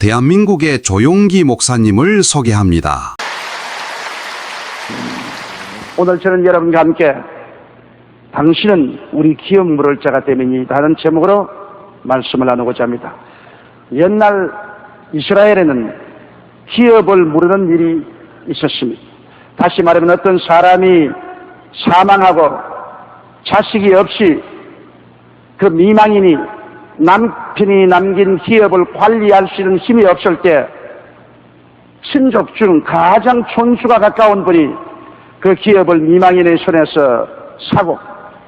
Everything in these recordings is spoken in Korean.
대한민국의 조용기 목사님을 소개합니다. 오늘 저는 여러분과 함께 당신은 우리 기업 물을 자가 됨이니이다 하는 제목으로 말씀을 나누고자 합니다. 옛날 이스라엘에는 기업을 물으는 일이 있었습니다. 다시 말하면 어떤 사람이 사망하고 자식이 없이 그 미망인이 남편이 남긴 기업을 관리할 수 있는 힘이 없을 때 친족 중 가장 촌수가 가까운 분이 그 기업을 미망인의 손에서 사고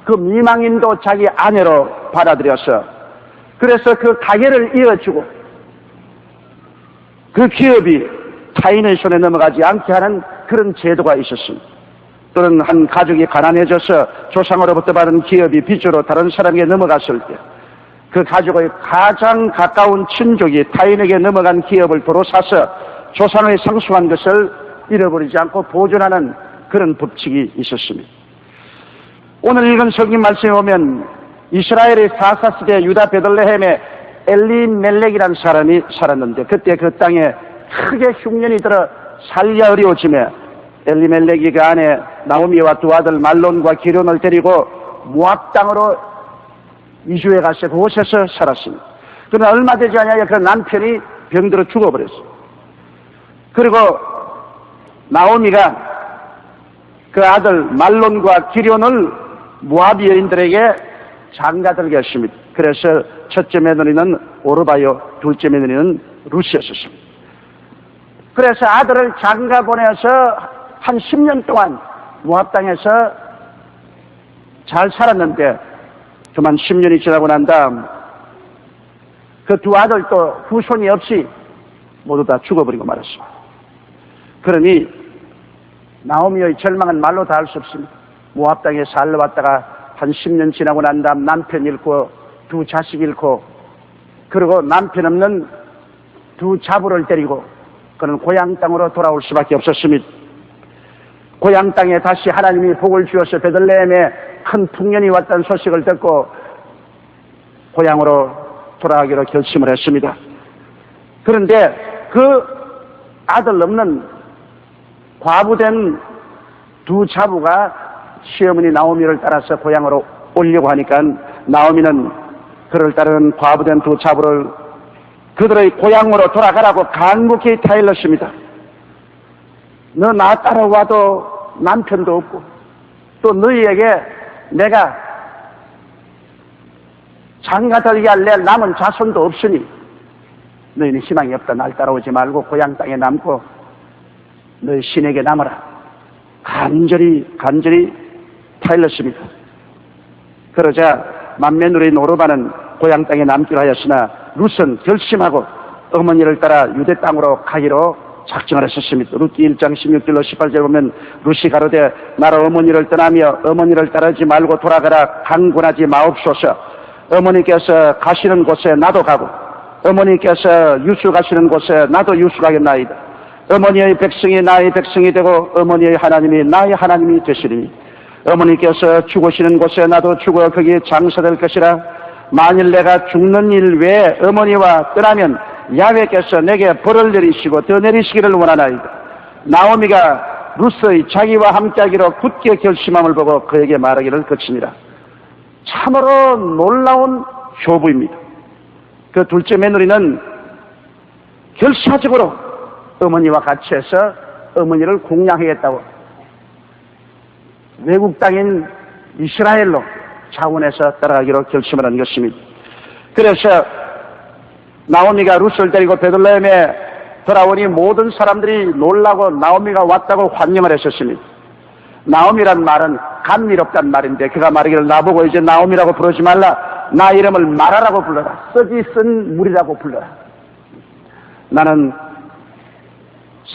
그 미망인도 자기 아내로 받아들여서 그래서 그 가게를 이어주고 그 기업이 타인의 손에 넘어가지 않게 하는 그런 제도가 있었습니다. 또는 한 가족이 가난해져서 조상으로부터 받은 기업이 빚으로 다른 사람에게 넘어갔을 때 그 가족의 가장 가까운 친족이 타인에게 넘어간 기업을 도로 사서 조상의 상속한 것을 잃어버리지 않고 보존하는 그런 법칙이 있었습니다. 오늘 읽은 성경 말씀에 보면 이스라엘의 사사시대 유다 베들레헴에 엘리멜렉이라는 사람이 살았는데 그때 그 땅에 크게 흉년이 들어 살기가 어려워지며 엘리멜렉이 그 아내 나오미와 두 아들 말론과 기론을 데리고 모압 땅으로 이주해 가서 그곳에서 살았습니다. 그러나 얼마 되지 않아야 그 남편이 병들어 죽어버렸어요. 그리고 나오미가 그 아들 말론과 기론을 모압 여인들에게 장가들게 했습니다. 그래서 첫째 며느리는 오르바요, 둘째 며느리는 루시였습니다. 그래서 아들을 장가 보내서 한 10년 동안 모압 땅에서 잘 살았는데 그만 10년이 지나고 난 다음 그 두 아들도 후손이 없이 모두 다 죽어버리고 말았습니다. 그러니 나오미의 절망은 말로 다 할 수 없습니다. 모압 땅에 살러 왔다가 한 10년 지나고 난 다음 남편 잃고 두 자식 잃고 그리고 남편 없는 두 자부를 데리고 그는 고향 땅으로 돌아올 수밖에 없었습니다. 고향 땅에 다시 하나님이 복을 주어서 베들레헴에 큰 풍년이 왔다는 소식을 듣고 고향으로 돌아가기로 결심을 했습니다. 그런데 그 아들 없는 과부된 두 자부가 시어머니 나오미를 따라서 고향으로 오려고 하니까 나오미는 그를 따르는 과부된 두 자부를 그들의 고향으로 돌아가라고 간곡히 타일렀습니다. 너 나 따라와도 남편도 없고 또 너희에게 내가 장가들게 할래 남은 자손도 없으니 너희는 희망이 없다. 날 따라오지 말고 고향 땅에 남고 너희 신에게 남아라. 간절히 타일렀습니다. 그러자 맏며느리인 오르바는 고향 땅에 남기로 하였으나 룻은 결심하고 어머니를 따라 유대 땅으로 가기로 작정을 했었습니다. 룻기 1장 16절로 18절 보면 룻이 가로되 나로 어머니를 떠나며 어머니를 따르지 말고 돌아가라 강권하지 마옵소서. 어머니께서 가시는 곳에 나도 가고 어머니께서 유수 가시는 곳에 나도 유수 가겠나이다. 어머니의 백성이 나의 백성이 되고 어머니의 하나님이 나의 하나님이 되시리니 어머니께서 죽으시는 곳에 나도 죽어 거기에 장사될 것이라. 만일 내가 죽는 일 외에 어머니와 떠나면 야훼께서 내게 벌을 내리시고 더 내리시기를 원하나이다. 나오미가 룻의 자기와 함께하기로 굳게 결심함을 보고 그에게 말하기를 그치니라. 참으로 놀라운 효부입니다. 그 둘째 며느리는 결사적으로 어머니와 같이 해서 어머니를 공양하겠다고 외국 땅인 이스라엘로 차원에서 따라가기로 결심을 한 것입니다. 그래서 나오미가 룻을 데리고 베들레헴에 돌아오니 모든 사람들이 놀라고 나오미가 왔다고 환영을 했었습니다. 나오미란 말은 감미롭단 말인데 그가 말하기를 나보고 이제 나오미라고 부르지 말라. 나 이름을 마라라고 불러라. 썩이 쓴 물이라고 불러라. 나는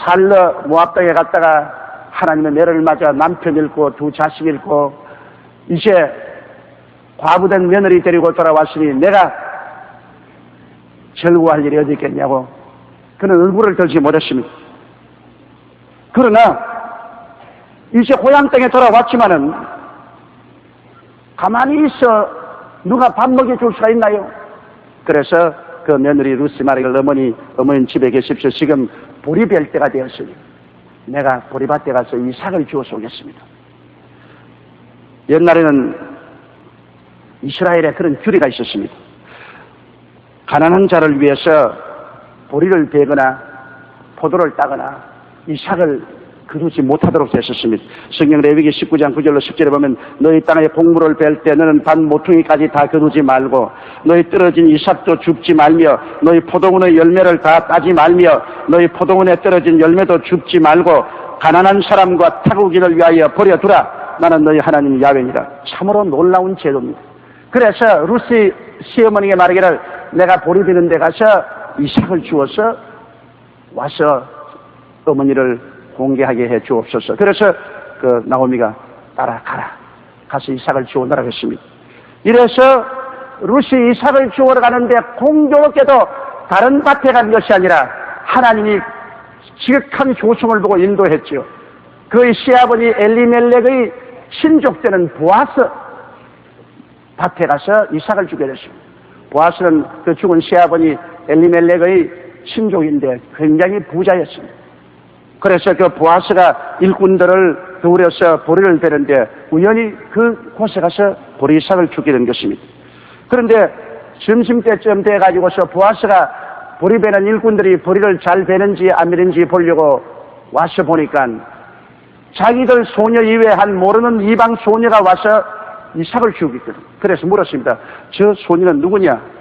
살러 모압 땅에 갔다가 하나님의 매를 맞아 남편 잃고 두 자식 잃고 이제 과부된 며느리 데리고 돌아왔으니 내가 절구할 일이 어디 있겠냐고 그는 얼굴을 들지 못했습니다. 그러나 이제 고향 땅에 돌아왔지만은 가만히 있어 누가 밥 먹여줄 수가 있나요? 그래서 그 그 며느리 루시 말하기를 어머니 집에 계십시오. 지금 보리 벨 때가 되었으니 내가 보리밭에 가서 이삭을 주워서 오겠습니다. 옛날에는 이스라엘에 그런 규례가 있었습니다. 가난한 자를 위해서 보리를 베거나 포도를 따거나 이삭을 거두지 못하도록 했었습니다. 성경 레위기 19장 9절로 10절에 보면 너희 땅에 곡물을 벨 때 너는 반 모퉁이까지 다 거두지 말고 너희 떨어진 이삭도 줍지 말며 너희 포도원의 열매를 다 따지 말며 너희 포도원에 떨어진 열매도 줍지 말고 가난한 사람과 타국인을 위하여 버려두라. 나는 너희 하나님 야훼니라. 참으로 놀라운 제도입니다. 그래서 루시 시어머니에게 말하기를 내가 보리 비는 데 가서 이삭을 주어서 와서 어머니를 공개하게 해 주옵소서. 그래서 그 나오미가 따라가라. 가서 이삭을 주워오라고 했습니다. 이래서 루시 이삭을 주워러 가는데 공교롭게도 다른 밭에 간 것이 아니라 하나님이 지극한 조성을 보고 인도했지요. 그의 시아버지 엘리멜렉의 친족되는 보아스 밭에 가서 이삭을 주게 됐습니다. 보아스는 그 죽은 시아버지 엘리멜렉의 친족인데 굉장히 부자였습니다. 그래서 그 보아스가 일꾼들을 도우려서 보리를 베는데 우연히 그곳에 가서 보리삭을 주게 된 것입니다. 그런데 점심때쯤 돼가지고서 보아스가 보리 베는 일꾼들이 보리를 잘 베는지 안 베는지 보려고 와서 보니까 자기들 소녀 이외에 한 모르는 이방 소녀가 와서 이삭을 주고 있거든. 그래서 물었습니다. 저 소녀는 누구냐?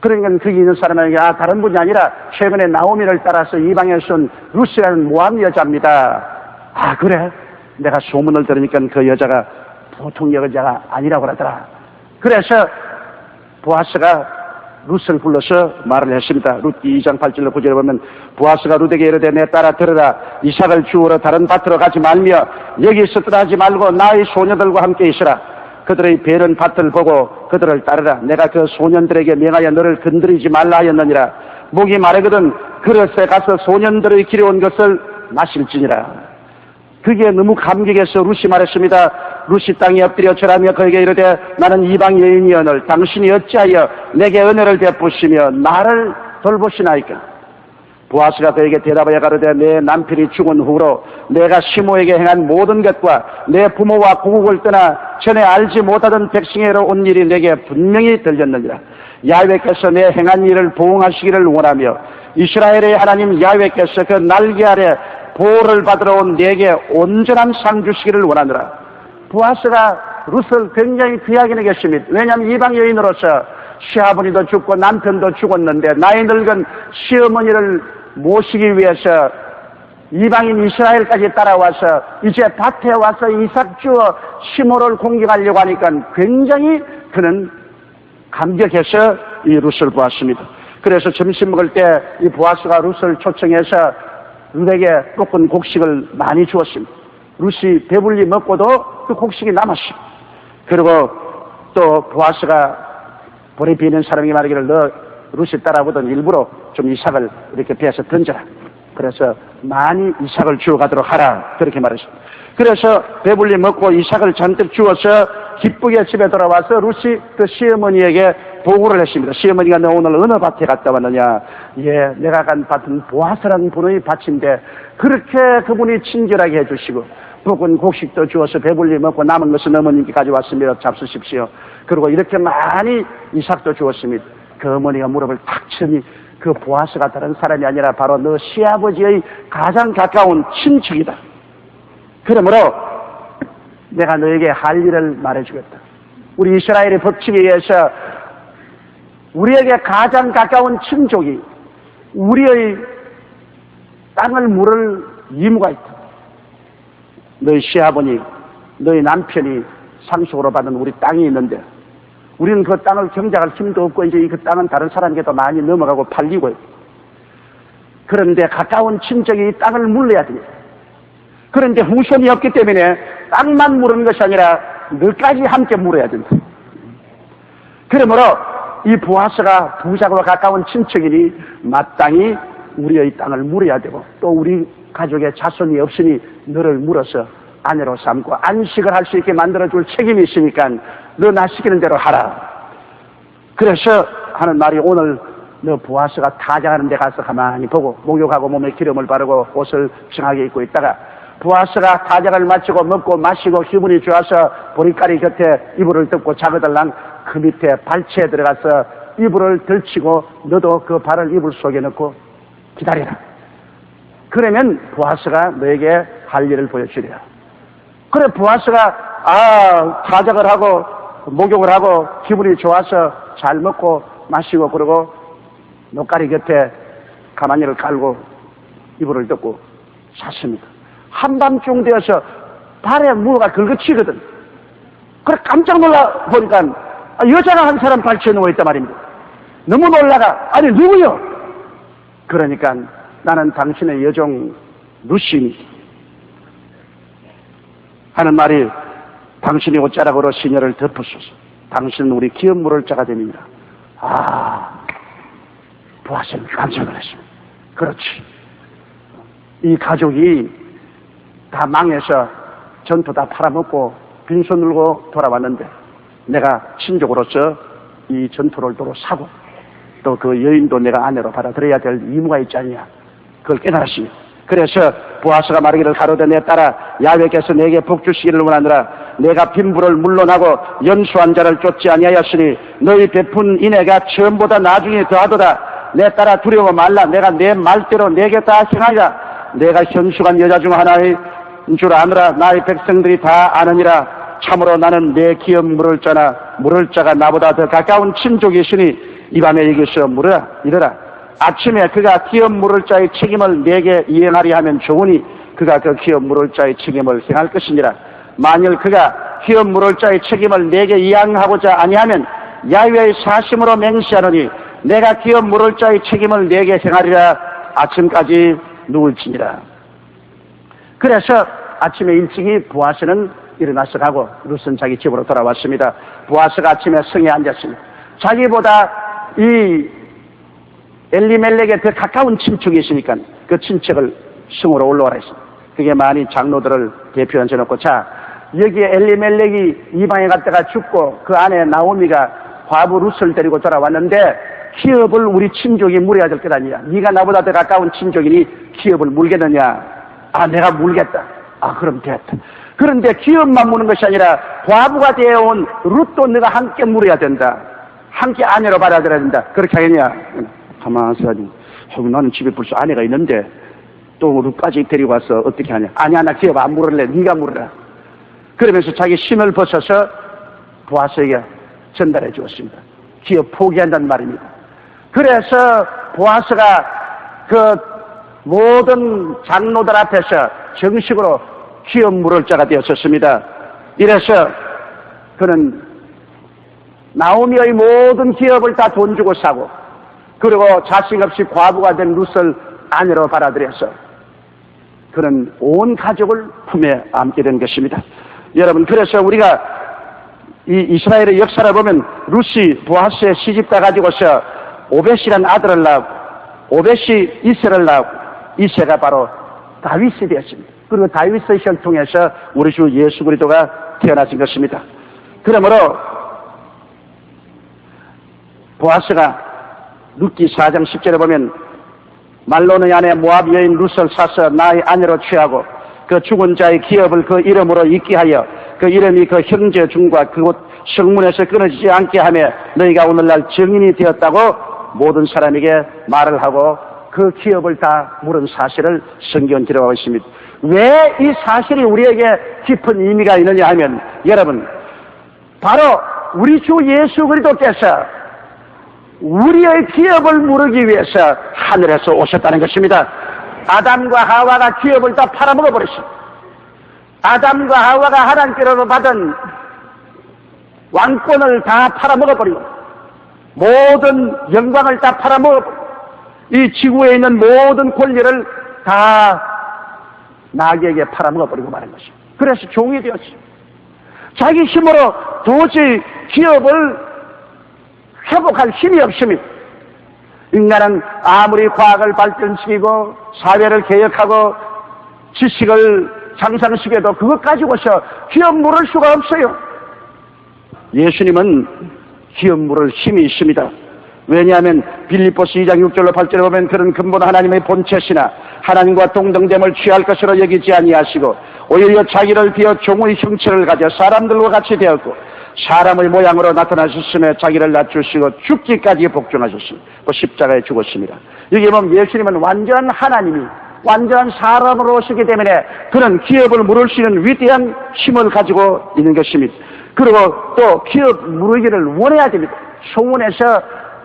그러니까 거기 있는 사람에게 다른 분이 아니라 최근에 나오미를 따라서 이방에서 온 루시라는 모함 여자입니다. 그래? 내가 소문을 들으니까 그 여자가 보통 여자가 아니라고 그러더라. 그래서 보아스가 루스를 불러서 말을 했습니다. 룻기 2장 8절로 9절에 보면 보아스가 룻에게 이르되 내 따라 들으라. 이삭을 주우러 다른 밭으로 가지 말며 여기서 떠나지 말고 나의 소녀들과 함께 있으라. 그들의 베른 밭을 보고 그들을 따르라. 내가 그 소년들에게 명하여 너를 건드리지 말라 하였느니라. 목이 마르거든 그릇에 가서 소년들의 기려온 것을 마실지니라. 그게 너무 감격해서 루시 말했습니다. 루시 땅에 엎드려 절하며 그에게 이르되 나는 이방 여인이여늘 당신이 어찌하여 내게 은혜를 베푸시며 나를 돌보시나이까. 보아스가 그에게 대답하여 가로되 내 남편이 죽은 후로 내가 시모에게 행한 모든 것과 내 부모와 고국을 떠나 전에 알지 못하던 백성에로 온 일이 내게 분명히 들렸느니라. 야훼께서 내 행한 일을 보응하시기를 원하며 이스라엘의 하나님 야훼께서 그 날개 아래 보호를 받으러 온 내게 온전한 상 주시기를 원하노라. 보아스가 룻을 굉장히 귀하게 여겼습니다. 왜냐하면 이방 여인으로서 시아버지도 죽고 남편도 죽었는데 나이 늙은 시어머니를 모시기 위해서 이방인 이스라엘까지 따라와서 이제 밭에 와서 이삭 주어 시모를 공격하려고 하니까 굉장히 그는 감격해서 이 룻을 보았습니다. 그래서 점심 먹을 때 이 보아스가 룻을 초청해서 룻에게 볶은 곡식을 많이 주었습니다. 룻이 배불리 먹고도 그 곡식이 남았습니다. 그리고 또 보아스가 보리 비는 사람이 말하기를 너 룻이 따라보던 일부러 좀 이삭을 이렇게 베어서 던져라. 그래서 많이 이삭을 주워가도록 하라. 그렇게 말했습니다. 그래서 배불리 먹고 이삭을 잔뜩 주워서 기쁘게 집에 돌아와서 룻이 그 시어머니에게 보고를 했습니다. 시어머니가 너 오늘 어느 밭에 갔다 왔느냐? 예, 내가 간 밭은 보아스라는 분의 밭인데 그렇게 그분이 친절하게 해주시고 볶은 곡식도 주어서 배불리 먹고 남은 것은 어머님께 가져왔습니다. 잡수십시오. 그리고 이렇게 많이 이삭도 주었습니다. 그 어머니가 무릎을 탁 치니 그 보아스가 다른 사람이 아니라 바로 너 시아버지의 가장 가까운 친척이다. 그러므로 내가 너에게 할 일을 말해주겠다. 우리 이스라엘의 법칙에 의해서 우리에게 가장 가까운 친족이 우리의 땅을 물을 의무가 있다. 너희 시아버니, 너희 남편이 상속으로 받은 우리 땅이 있는데 우리는 그 땅을 경작할 힘도 없고 이제 그 땅은 다른 사람에게도 많이 넘어가고 팔리고요. 그런데 가까운 친척이 이 땅을 물려야 됩니다. 그런데 후손이 없기 때문에 땅만 물는 것이 아니라 너까지 함께 물어야 된다. 그러므로 이 보아스가 부자와 가까운 친척이니 마땅히 우리의 땅을 물어야 되고 또 우리 가족의 자손이 없으니 너를 물어서 아내로 삼고 안식을 할 수 있게 만들어줄 책임이 있으니까 너 나 시키는 대로 하라. 그래서 하는 말이 오늘 너 보아스가 타작하는 데 가서 가만히 보고 목욕하고 몸에 기름을 바르고 옷을 정하게 입고 있다가 보아스가 타작을 마치고 먹고 마시고 기분이 좋아서 보리가리 곁에 이불을 덮고 자거들랑 그 밑에 발치에 들어가서 이불을 들치고 너도 그 발을 이불 속에 넣고 기다리라. 그러면 보아스가 너에게 할 일을 보여주리라. 그래 보아스가 타작을 하고 목욕을 하고 기분이 좋아서 잘 먹고 마시고 그러고 녹가리 곁에 가마니를 깔고 이불을 덮고 잤습니다. 한밤중 되어서 발에 무가 긁어치거든. 그래 깜짝 놀라 보니까 여자가 한 사람 발치에 누워있단 말입니다. 너무 놀라가 아니 누구요? 그러니까 나는 당신의 여종 루시입니다 하는 말이 당신이 옷자락으로 시녀를 덮으소서. 당신은 우리 기업 물을 자가 됩니다. 보아스는 깜짝 놀랐습니다. 그렇지. 이 가족이 다 망해서 전부 다 팔아먹고 빈손 들고 돌아왔는데 내가 친족으로서 이 전투를 도로 사고 또 그 여인도 내가 아내로 받아들여야 될 의무가 있지 않냐. 그걸 깨달았습니다. 그래서 보아스가 말하기를 가로되 내 딸아 야훼께서 내게 복 주시기를 원하노라. 내가 빈부를 물러나고 연수한 자를 쫓지 아니하였으니 너희 베푼 인애가 처음보다 나중에 더하도다. 내 딸아 두려워 말라. 내가 내 말대로 내게 다 행하리라. 내가 현숙한 여자 중 하나인 줄 아느라 나의 백성들이 다 아느니라. 참으로 나는 내 기업 물을 자나 물을 자가 나보다 더 가까운 친족이 있으니 이 밤에 여기서 물으라 이르라. 아침에 그가 기업 물을 자의 책임을 내게 이행하리 하면 좋으니 그가 그 기업 물을 자의 책임을 행할 것이니라. 만일 그가 기업 물을 자의 책임을 내게 이행하고자 아니하면 야훼의 사심으로 맹세하노니 내가 기업 물을 자의 책임을 내게 행하리라. 아침까지 누울지니라. 그래서 아침에 일찍이 보아스는 일어나서 가고 룻은 자기 집으로 돌아왔습니다. 보아스가 아침에 성에 앉았습니다. 자기보다 이 엘리멜렉에 더 가까운 친척이 있으니까 그 친척을 성으로 올라오라 했습니다. 그게 많이 장로들을 대표한 쳐놓고 자 여기에 엘리멜렉이 이방에 갔다가 죽고 그 안에 나오미가 과부 룻을 데리고 돌아왔는데 기업을 우리 친족이 물어야 될 것 아니냐. 네가 나보다 더 가까운 친족이니 기업을 물겠느냐. 내가 물겠다. 그럼 됐다. 그런데 기업만 무는 것이 아니라 과부가 되어온 룻도 네가 함께 물어야 된다. 함께 아내로 받아들여야 된다. 그렇게 하겠냐. 가만히 있어야지. 나는 집에 벌써 아내가 있는데 또 룻까지 데리고 와서 어떻게 하냐. 아니야 나 기업 안 물을래. 네가 물어라. 그러면서 자기 심을 벗어서 보아스에게 전달해 주었습니다. 기업 포기한다는 말입니다. 그래서 보아스가 그 모든 장로들 앞에서 정식으로 기업 물을 자가 되었었습니다. 이래서 그는 나오미의 모든 기업을 다 돈 주고 사고 그리고 자식 없이 과부가 된 룻을 아내로 받아들여서 그는 온 가족을 품에 안게 된 것입니다. 여러분 그래서 우리가 이 이스라엘의 역사를 보면 룻이 보아스의 시집 가가지고서 오벳이라는 아들을 낳고 오벳이 이세를 낳고 이세가 바로 다윗이 되었습니다. 그리고 다윗의 혈통에서 우리 주 예수 그리스도가 태어나신 것입니다. 그러므로 보아스가 룻기 4장 10절에 보면 말로는 아내 모압 여인 룻을 사서 나의 아내로 취하고 그 죽은 자의 기업을 그 이름으로 잊게 하여 그 이름이 그 형제 중과 그곳 성문에서 끊어지지 않게 하며 너희가 오늘날 증인이 되었다고 모든 사람에게 말을 하고 그 기업을 다 물은 사실을 성경은 기록하고 있습니다. 왜 이 사실이 우리에게 깊은 의미가 있느냐 하면 여러분 바로 우리 주 예수 그리스도께서 우리의 기업을 물기 위해서 하늘에서 오셨다는 것입니다. 아담과 하와가 기업을 다 팔아먹어 버렸습니다. 아담과 하와가 하나님께로부터 받은 왕권을 다 팔아먹어 버리고 모든 영광을 다 팔아먹어 버리고 이 지구에 있는 모든 권리를 다 나에게 팔아먹어 버리고 마는 것입니다. 그래서 종이 되었습니다. 자기 힘으로 도저히 기업을 회복할 힘이 없습니다. 인간은 아무리 과학을 발전시키고 사회를 개혁하고 지식을 장상시켜도 그것 가지고서 기업 물을 수가 없어요. 예수님은 기업 물을 힘이 있습니다. 왜냐하면 빌립보서 2장 6절로 8절에 보면 그런 근본 하나님의 본체시나 하나님과 동등됨을 취할 것으로 여기지 아니하시고 오히려 자기를 비어 종의 형체를 가져 사람들과 같이 되었고 사람의 모양으로 나타나셨으며 자기를 낮추시고 죽기까지 복종하셨으며 또 십자가에 죽었습니다. 여기 보면 예수님은 완전한 하나님이 완전한 사람으로 오시기 때문에 그런 기업을 물을 수 있는 위대한 힘을 가지고 있는 것입니다. 그리고 또 기업 물으기를 원해야 됩니다. 소원에서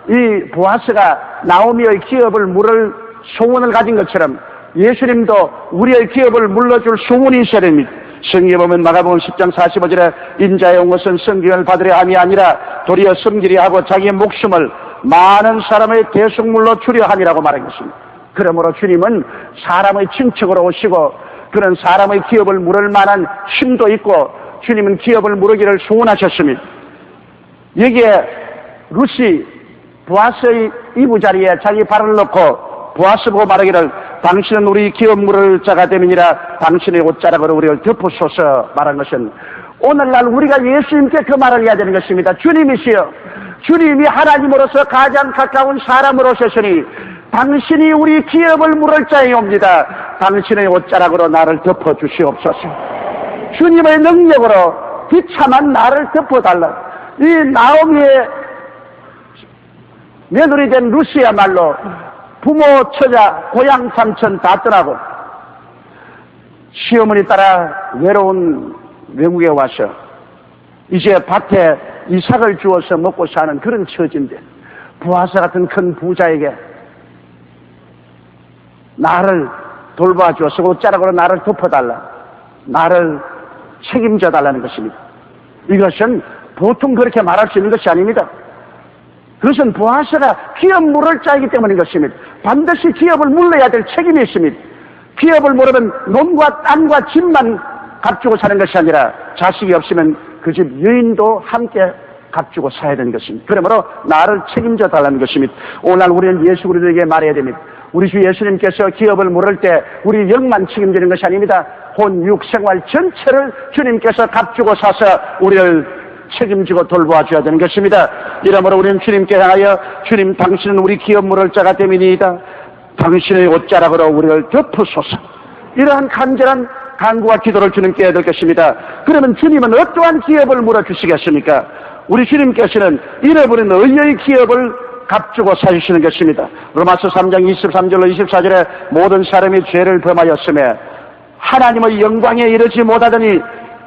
이 보아스가 나오미의 기업을 물을 소원을 가진 것처럼 예수님도 우리의 기업을 물러줄 소원이 있어야 됩니다. 성경에 보면 마가복음 10장 45절에 인자의 온 것은 성경을 받으려 함이 아니라 도리어 섬기려 하고 자기의 목숨을 많은 사람의 대속물로 주려 함이라고 말한 것입니다. 그러므로 주님은 사람의 친척으로 오시고 그런 사람의 기업을 물을 만한 힘도 있고 주님은 기업을 물으기를 소원하셨습니다. 여기에 루시 보아스의 이부자리에 자기 발을 넣고 보아스 보고 말하기를 당신은 우리 기업 물을 자가 됨이니라 당신의 옷자락으로 우리를 덮으소서 말한 것은 오늘날 우리가 예수님께 그 말을 해야 되는 것입니다. 주님이시여 주님이 하나님으로서 가장 가까운 사람으로 오셨으니 당신이 우리 기업을 물을 자이옵니다. 당신의 옷자락으로 나를 덮어주시옵소서. 주님의 능력으로 비참한 나를 덮어달라. 이 나오미의 며느리 된 루시야말로 부모, 처자, 고향, 삼촌 다 떠나고 시어머니 따라 외로운 외국에 와서 이제 밭에 이삭을 주어서 먹고 사는 그런 처지인데 부하사 같은 큰 부자에게 나를 돌봐주어서 옷자락으로 나를 덮어달라. 나를 책임져 달라는 것입니다. 이것은 보통 그렇게 말할 수 있는 것이 아닙니다. 그것은 보아스가 기업 물을 자이기 때문인 것입니다. 반드시 기업을 물러야 될 책임이 있습니다. 기업을 물으면 논과 땅과 집만 값주고 사는 것이 아니라 자식이 없으면 그 집 여인도 함께 값주고 사야 되는 것입니다. 그러므로 나를 책임져 달라는 것입니다. 오늘 우리는 예수 그리스도에게 말해야 됩니다. 우리 주 예수님께서 기업을 물을 때 우리 영만 책임지는 것이 아닙니다. 혼, 육, 생활 전체를 주님께서 값주고 사서 우리를 책임지고 돌보아줘야 되는 것입니다. 이러므로 우리는 주님께 향하여 주님 당신은 우리 기업 물을 자가 됨이니이다. 당신의 옷자락으로 우리를 덮으소서. 이러한 간절한 간구와 기도를 주님께 해야 될 것입니다. 그러면 주님은 어떠한 기업을 물어주시겠습니까? 우리 주님께서는 잃어버린 의의 기업을 값주고 사주시는 것입니다. 로마서 3장 23절로 24절에 모든 사람이 죄를 범하였으며 하나님의 영광에 이르지 못하더니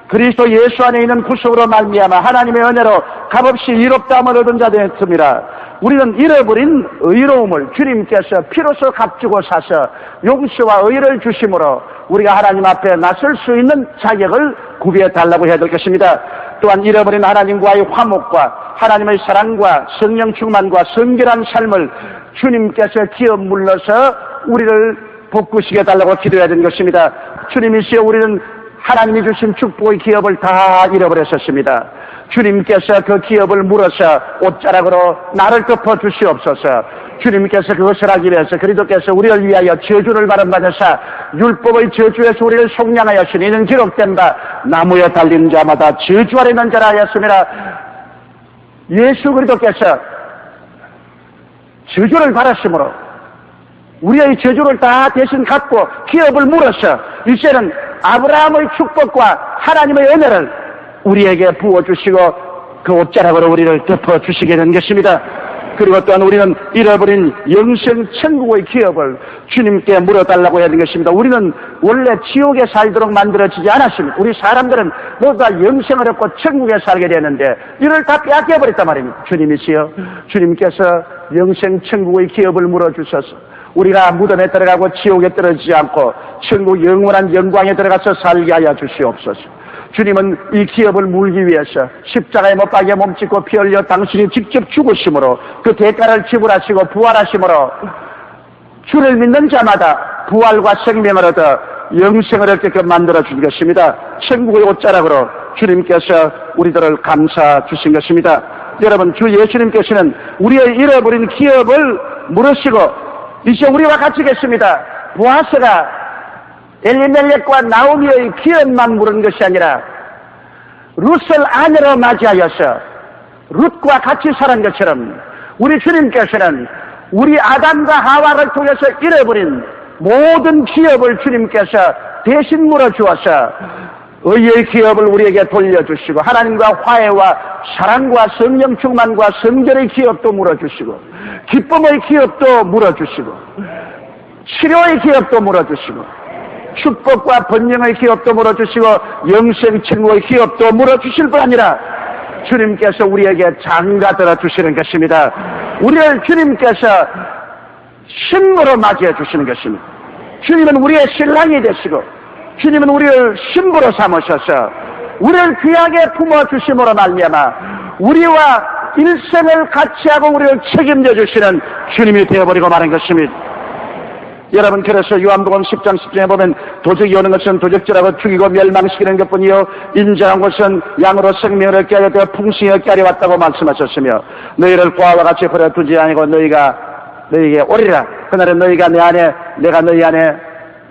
그리스도 예수 안에 있는 구속으로 말미암아 하나님의 은혜로 값없이 의롭다함을 얻은 자 되었습니다. 우리는 잃어버린 의로움을 주님께서 피로써 값주고 사서 용서와 의를 주심으로 우리가 하나님 앞에 나설 수 있는 자격을 구비해 달라고 해야 될 것입니다. 또한 잃어버린 하나님과의 화목과 하나님의 사랑과 성령 충만과 성결한 삶을 주님께서 기업 물러서 우리를 복구시켜 달라고 기도해야 되는 것입니다. 주님이시여 우리는 하나님이 주신 축복의 기업을 다 잃어버렸었습니다. 주님께서 그 기업을 물어서 옷자락으로 나를 덮어 주시옵소서. 주님께서 그것을 하기 위해서 그리스도께서 우리를 위하여 저주를 받으사 율법의 저주에서 우리를 속량하였으니 이는 기록된 바 나무에 달린 자마다 저주 아래 있는 자라 하였습니다. 예수 그리스도께서 저주를 받았으므로 우리의 저주를 다 대신 갚고 기업을 물어서 이제는 아브라함의 축복과 하나님의 은혜를 우리에게 부어주시고 그 옷자락으로 우리를 덮어주시게 된 것입니다. 그리고 또한 우리는 잃어버린 영생 천국의 기업을 주님께 물어달라고 해야 하는 것입니다. 우리는 원래 지옥에 살도록 만들어지지 않았습니다. 우리 사람들은 모두 다 영생을 얻고 천국에 살게 되는데 이를 다 빼앗겨버렸단 말입니다. 주님이시여 주님께서 영생 천국의 기업을 물어주셔서 우리가 무덤에 들어가고 지옥에 떨어지지 않고 천국 영원한 영광에 들어가서 살게 하여 주시옵소서. 주님은 이 기업을 물기 위해서 십자가에 못 박여 몸짓고 피 흘려 당신이 직접 죽으심으로 그 대가를 지불하시고 부활하심으로 주를 믿는 자마다 부활과 생명을 얻어 영생을 얻게끔 만들어준 것입니다. 천국의 옷자락으로 주님께서 우리들을 감싸 주신 것입니다. 여러분 주 예수님께서는 우리의 잃어버린 기업을 물으시고 이제 우리와 같이 계십니다. 보아스가 엘리멜렉과 나오미의 기업만 물은 것이 아니라 룻을 아내로 맞이하여서 룻과 같이 살은 것처럼 우리 주님께서는 우리 아담과 하와를 통해서 잃어버린 모든 기업을 주님께서 대신 물어주어서 의의 기업을 우리에게 돌려주시고 하나님과 화해와 사랑과 성령 충만과 성결의 기업도 물어주시고 기쁨의 기업도 물어주시고 치료의 기업도 물어주시고 축복과 번영의 기업도 물어주시고 영생 친구의 기업도 물어주실 뿐 아니라 주님께서 우리에게 장가들어 주시는 것입니다. 우리를 주님께서 신부로 맞이해 주시는 것입니다. 주님은 우리의 신랑이 되시고 주님은 우리를 신부로 삼으셔서 우리를 귀하게 품어주심으로 말미암아 우리와 일생을 같이 하고 우리를 책임져 주시는 주님이 되어버리고 마는 것입니다. 여러분, 그래서 요한복음 10장 10절에 보면 도적이 오는 것은 도적질하고 죽이고 멸망시키는 것뿐이요 인자한 것은 양으로 생명을 얻게 하여 되어 풍성히 얻게 하려 왔다고 말씀하셨으며 너희를 고아와 같이 버려두지 아니고 너희가 너희에게 오리라. 그날은 너희가 내 안에 내가 너희 안에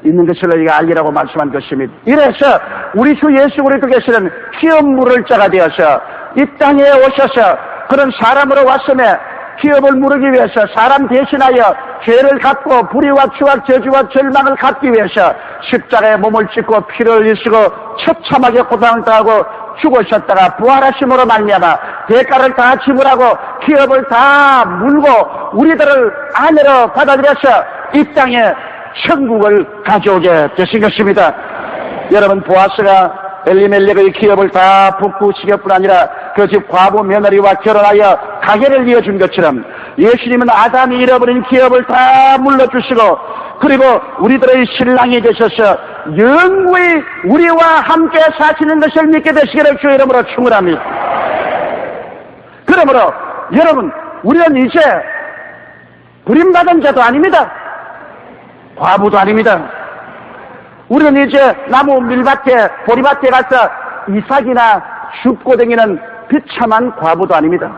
있는 것을 너희가 알리라고 말씀한 것입니다. 이래서 우리 주 예수 그리스도께서는 기업 물을 자가 되어서 이 땅에 오셔서 그런 사람으로 왔음에 기업을 물으기 위해서 사람 대신하여 죄를 갚고 불의와 추악 저주와 절망을 갚기 위해서 십자가에 몸을 찢고 피를 흘리시고 처참하게 고통을 당하고 죽으셨다가 부활하심으로 말미암아 대가를 다 지불하고 기업을 다 물고 우리들을 아내로 받아들여서 이 땅에 천국을 가져오게 되신 것입니다. 여러분, 보아스가 엘리멜렉의 기업을 다 북구시킬 뿐 아니라 그 집 과부 며느리와 결혼하여 가게를 이어준 것처럼 예수님은 아담이 잃어버린 기업을 다 물러주시고 그리고 우리들의 신랑이 되셔서 영구히 우리와 함께 사시는 것을 믿게 되시기를 주의 이름으로 축원합니다. 그러므로 여러분, 우리는 이제 버림받은 자도 아닙니다. 과부도 아닙니다. 우리는 이제 나무 밀밭에 보리밭에 가서 이삭이나 줍고 다니는 비참한 과부도 아닙니다.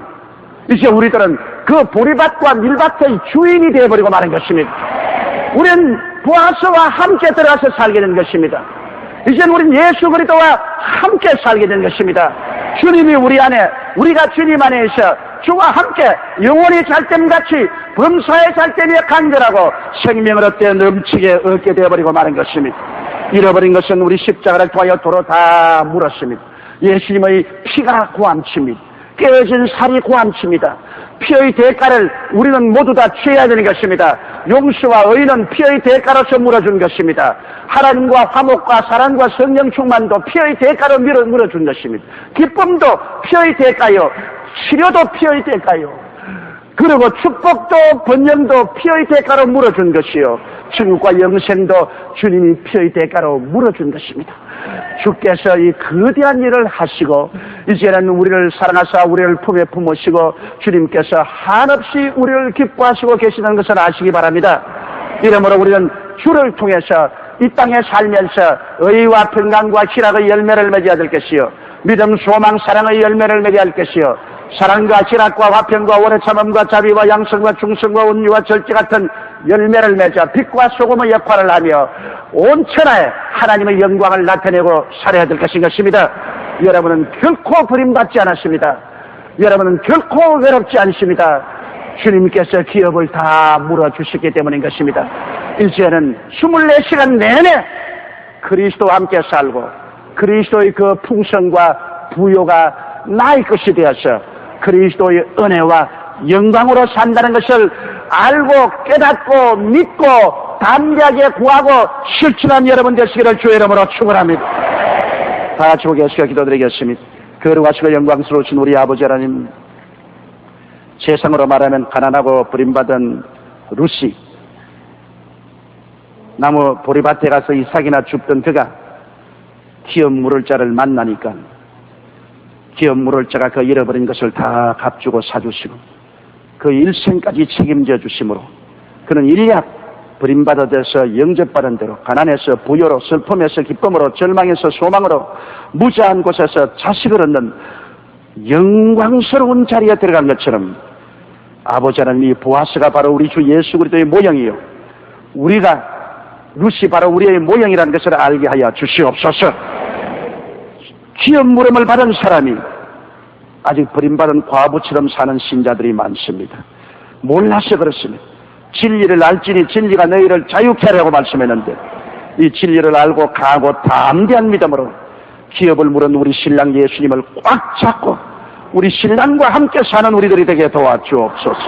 이제 우리들은 그 보리밭과 밀밭의 주인이 되어버리고 마는 것입니다. 우리는 보아스와 함께 들어가서 살게 된 것입니다. 이제는 우리는 예수 그리스도와 함께 살게 된 것입니다. 주님이 우리 안에, 우리가 주님 안에 있어 주와 함께 영원히 잘됨같이 범사의 잘됨에 간절하고 생명을 얻게 넘치게 얻게 되어버리고 마는 것입니다. 잃어버린 것은 우리 십자가를 통하여 도로 다 물었습니다. 예수님의 피가 고함칩니다. 깨어진 살이 고함칩니다. 피의 대가를 우리는 모두 다 취해야 되는 것입니다. 용서와 의는 피의 대가로서 물어준 것입니다. 하나님과 화목과 사랑과 성령 충만도 피의 대가로 물어준 것입니다. 기쁨도 피의 대가요, 치료도 피의 대가요, 그리고 축복도 번영도 피의 대가로 물어준 것이요 천국과 영생도 주님이 피의 대가로 물어준 것입니다. 주께서 이 거대한 일을 하시고 이제는 우리를 사랑하사 우리를 품에 품으시고 주님께서 한없이 우리를 기뻐하시고 계시는 것을 아시기 바랍니다. 이러므로 우리는 주를 통해서 이 땅에 살면서 의와 평강과 희락의 열매를 맺어야 될 것이요 믿음, 소망, 사랑의 열매를 맺어야 할 것이요 사랑과 희락과 화평과 오래 참음과 자비와 양성과 충성과 온유와 절제 같은 열매를 맺어 빛과 소금의 역할을 하며 온 천하에 하나님의 영광을 나타내고 살아야 될 것입니다. 여러분은 결코 버림받지 않았습니다. 여러분은 결코 외롭지 않습니다. 주님께서 기업을 다 물어주셨기 때문인 것입니다. 이제는 24시간 내내 그리스도와 함께 살고 그리스도의 그 풍성과 부요가 나의 것이 되어서 그리스도의 은혜와 영광으로 산다는 것을 알고 깨닫고 믿고 담대하게 구하고 실천한 여러분 되시기를 주의 이름으로 축원합니다. 다 같이 고개 숙여 기도드리겠습니다. 거룩하시고 영광스러우신 우리 아버지 하나님, 세상으로 말하면 가난하고 버림받은 루시, 나무 보리밭에 가서 이삭이나 줍던 그가 기업 물을 자를 만나니까 기업 물을 자가 그 잃어버린 것을 다 값주고 사주시고 그 일생까지 책임져 주심으로 그는 일약 버림받아서 영접받은 대로 가난해서 부여로 슬픔에서 기쁨으로 절망에서 소망으로 무자한 곳에서 자식을 얻는 영광스러운 자리에 들어간 것처럼 아버지 하나님, 이 보아스가 바로 우리 주 예수 그리스도의 모형이요 우리가 루시 바로 우리의 모형이라는 것을 알게 하여 주시옵소서. 기업 물음을 받은 사람이 아직 버림받은 과부처럼 사는 신자들이 많습니다. 몰라서 그렇습니다. 진리를 알지니 진리가 너희를 자유케 하라고 말씀했는데 이 진리를 알고 강하고 담대한 믿음으로 기업을 물은 우리 신랑 예수님을 꽉 잡고 우리 신랑과 함께 사는 우리들이 되게 도와주옵소서.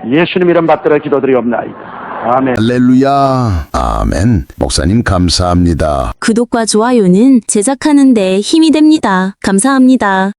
예수님 이름 받들어 기도드리옵나이다. 아멘. 할렐루야. 아멘. 목사님 감사합니다. 구독과 좋아요는 제작하는 데 힘이 됩니다. 감사합니다.